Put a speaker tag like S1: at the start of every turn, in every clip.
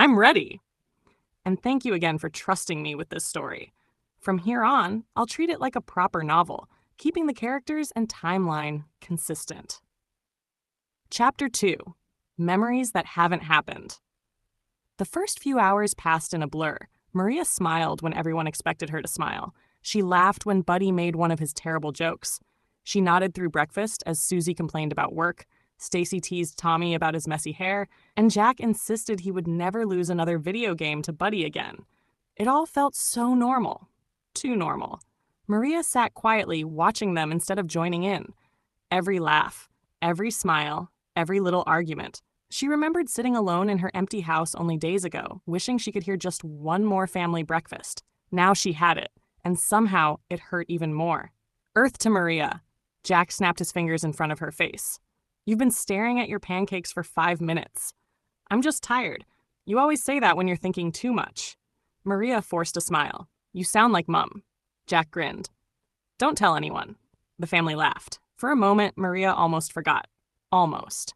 S1: I'm ready. And thank you again for trusting me with this story. From here on, I'll treat it like a proper novel, keeping the characters and timeline consistent. Chapter 2: Memories That Haven't Happened. The first few hours passed in a blur. Maria smiled when everyone expected her to smile. She laughed when Buddy made one of his terrible jokes. She nodded through breakfast as Susie complained about work. Stacy teased Tommy about his messy hair, and Jack insisted he would never lose another video game to Buddy again. It all felt so normal. Too normal. Maria sat quietly, watching them instead of joining in. Every laugh, every smile, every little argument. She remembered sitting alone in her empty house only days ago, wishing she could hear just one more family breakfast. Now she had it, and somehow it hurt even more. Earth to Maria. Jack snapped his fingers in front of her face. You've been staring at your pancakes for 5 minutes. I'm just tired. You always say that when you're thinking too much. Maria forced a smile. You sound like Mum. Jack grinned. Don't tell anyone. The family laughed. For a moment, Maria almost forgot. Almost.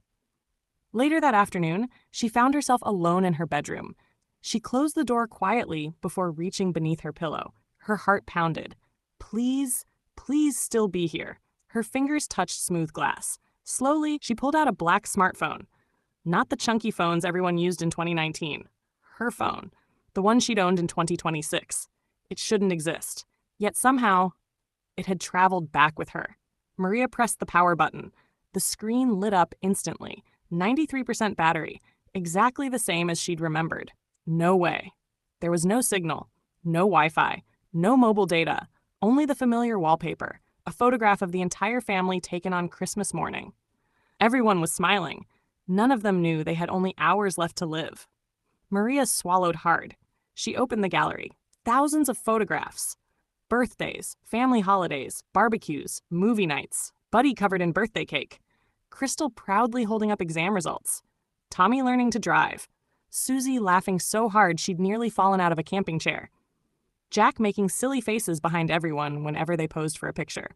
S1: Later that afternoon, she found herself alone in her bedroom. She closed the door quietly before reaching beneath her pillow. Her heart pounded. Please, please still be here. Her fingers touched smooth glass. Slowly, she pulled out a black smartphone. Not the chunky phones everyone used in 2019. Her phone. The one she'd owned in 2026. It shouldn't exist. Yet somehow, it had traveled back with her. Maria pressed the power button. The screen lit up instantly. 93% battery. Exactly the same as she'd remembered. No way. There was no signal. No Wi-Fi. No mobile data. Only the familiar wallpaper. A photograph of the entire family taken on Christmas morning. Everyone was smiling. None of them knew they had only hours left to live. Maria swallowed hard. She opened the gallery. Thousands of photographs. Birthdays, family holidays, barbecues, movie nights, Buddy covered in birthday cake, Crystal proudly holding up exam results, Tommy learning to drive, Susie laughing so hard she'd nearly fallen out of a camping chair, Jack making silly faces behind everyone whenever they posed for a picture,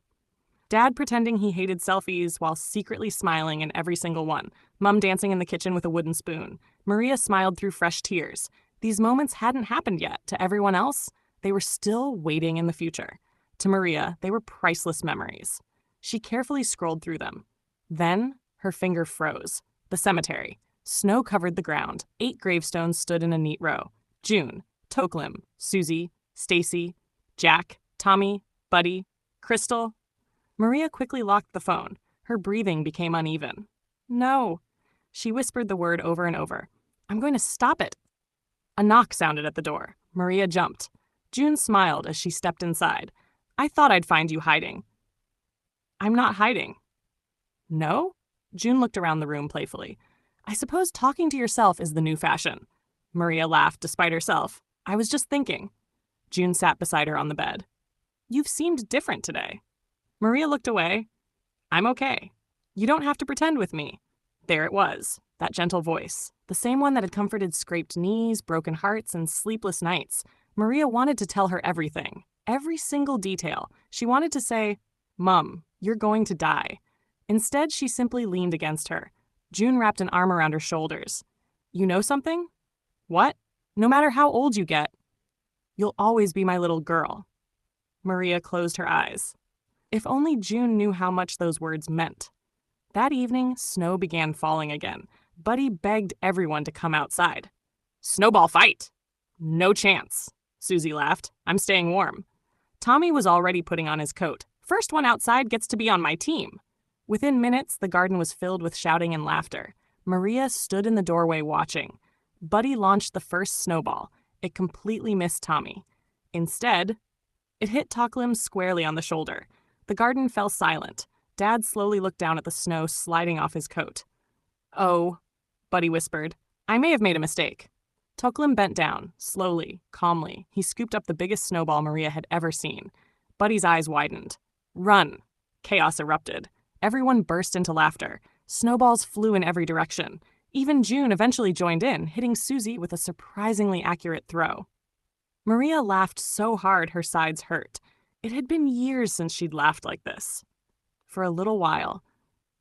S1: Dad pretending he hated selfies while secretly smiling in every single one, Mum dancing in the kitchen with a wooden spoon. Maria smiled through fresh tears. These moments hadn't happened yet. To everyone else, they were still waiting in the future. To Maria, they were priceless memories. She carefully scrolled through them. Then, her finger froze. The cemetery. Snow covered the ground. 8 gravestones stood in a neat row. June, Toklim, Susie, Stacy, Jack, Tommy, Buddy, Crystal. Maria quickly locked the phone. Her breathing became uneven. No. She whispered the word over and over. I'm going to stop it. A knock sounded at the door. Maria jumped. June smiled as she stepped inside. I thought I'd find you hiding. I'm not hiding. No? June looked around the room playfully. I suppose talking to yourself is the new fashion. Maria laughed despite herself. I was just thinking. June sat beside her on the bed. You've seemed different today. Maria looked away. I'm okay. You don't have to pretend with me. There it was, that gentle voice, the same one that had comforted scraped knees, broken hearts, and sleepless nights. Maria wanted to tell her everything, every single detail. She wanted to say, Mum, you're going to die. Instead, she simply leaned against her. June wrapped an arm around her shoulders. You know something? What? No matter how old you get, you'll always be my little girl. Maria closed her eyes. If only June knew how much those words meant. That evening, snow began falling again. Buddy begged everyone to come outside. Snowball fight! No chance. Susie laughed. I'm staying warm. Tommy was already putting on his coat. First one outside gets to be on my team. Within minutes, the garden was filled with shouting and laughter. Maria stood in the doorway watching. Buddy launched the first snowball. It completely missed Tommy. Instead, it hit Toklim squarely on the shoulder. The garden fell silent. Dad slowly looked down at the snow sliding off his coat. Oh, Buddy whispered. I may have made a mistake. Toklim bent down, slowly, calmly. He scooped up the biggest snowball Maria had ever seen. Buddy's eyes widened. Run! Chaos erupted. Everyone burst into laughter. Snowballs flew in every direction. Even June eventually joined in, hitting Susie with a surprisingly accurate throw. Maria laughed so hard her sides hurt. It had been years since she'd laughed like this. For a little while.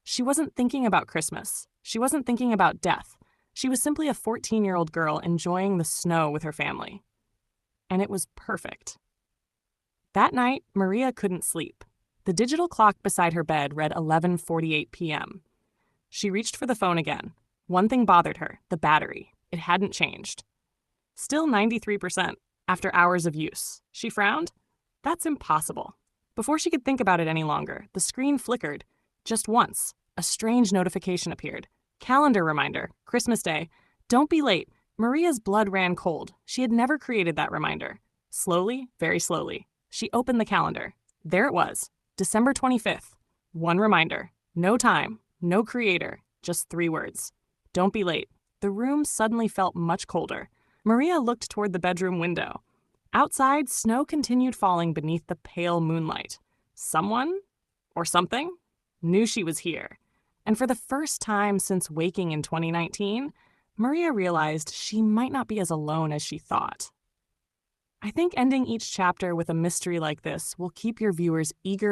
S1: She wasn't thinking about Christmas. She wasn't thinking about death. She was simply a 14-year-old girl enjoying the snow with her family. And it was perfect. That night, Maria couldn't sleep. The digital clock beside her bed read 11:48 p.m. She reached for the phone again. One thing bothered her, the battery. It hadn't changed. Still 93% after hours of use. She frowned. That's impossible. Before she could think about it any longer, the screen flickered. Just once, a strange notification appeared. Calendar reminder, Christmas Day. Don't be late. Maria's blood ran cold. She had never created that reminder. Slowly, very slowly, she opened the calendar. There it was, December 25th. One reminder. No time, no creator, just 3 words. Don't be late. The room suddenly felt much colder. Maria looked toward the bedroom window. Outside, snow continued falling beneath the pale moonlight. Someone, or something, knew she was here. And for the first time since waking in 2019, Maria realized she might not be as alone as she thought. I think ending each chapter with a mystery like this will keep your viewers eager